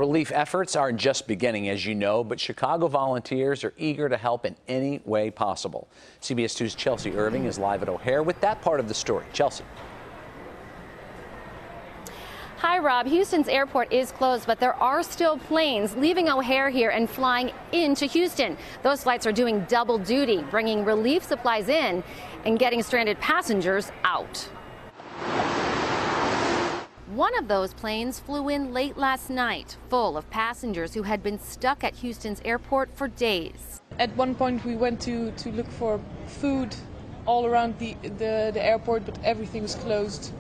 Relief efforts are just beginning, as you know, but Chicago volunteers are eager to help in any way possible. CBS 2's Chelsea Irving is live at O'Hare with that part of the story. Chelsea. Hi, Rob. Houston's airport is closed, but there are still planes leaving O'Hare here and flying into Houston. Those flights are doing double duty, bringing relief supplies in and getting stranded passengers out. One of those planes flew in late last night, full of passengers who had been stuck at Houston's airport for days. At one point we went to look for food all around the airport, but everything was closed.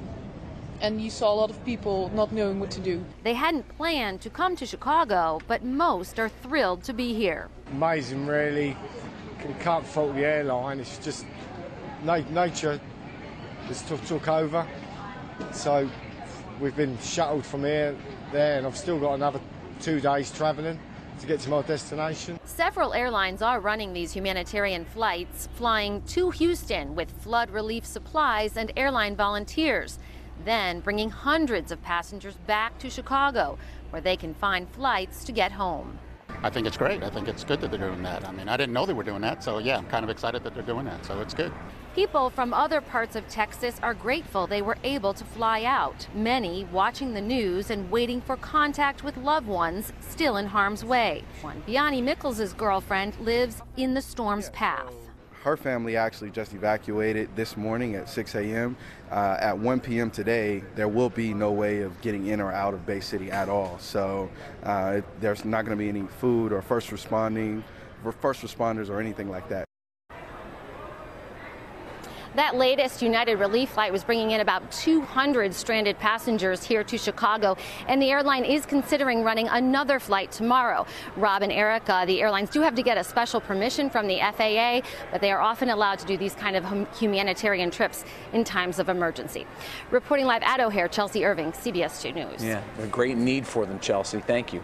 And you saw a lot of people not knowing what to do. They hadn't planned to come to Chicago, but most are thrilled to be here. Amazing, really. You can't fault the airline. It's just nature has took over. So we've been shuttled from here, there, and I've still got another 2 days travelling to get to my destination. Several airlines are running these humanitarian flights, flying to Houston with flood relief supplies and airline volunteers, then bringing hundreds of passengers back to Chicago, where they can find flights to get home. I think it's great. I think it's good that they're doing that. I mean, I didn't know they were doing that, so yeah, I'm kind of excited that they're doing that, so it's good. People from other parts of Texas are grateful they were able to fly out, many watching the news and waiting for contact with loved ones still in harm's way. One, Biani Mickles' girlfriend, lives in the storm's path. Her family actually just evacuated this morning at 6 a.m. At 1 p.m. today, there will be no way of getting in or out of Bay City at all. So there's not going to be any food or first responders or anything like that. That latest United Relief flight was bringing in about 200 stranded passengers here to Chicago, and the airline is considering running another flight tomorrow. Rob and Erica, the airlines do have to get a special permission from the FAA, but they are often allowed to do these kind of humanitarian trips in times of emergency. Reporting live at O'Hare, Chelsea Irving, CBS 2 News. Yeah, a great need for them, Chelsea. Thank you.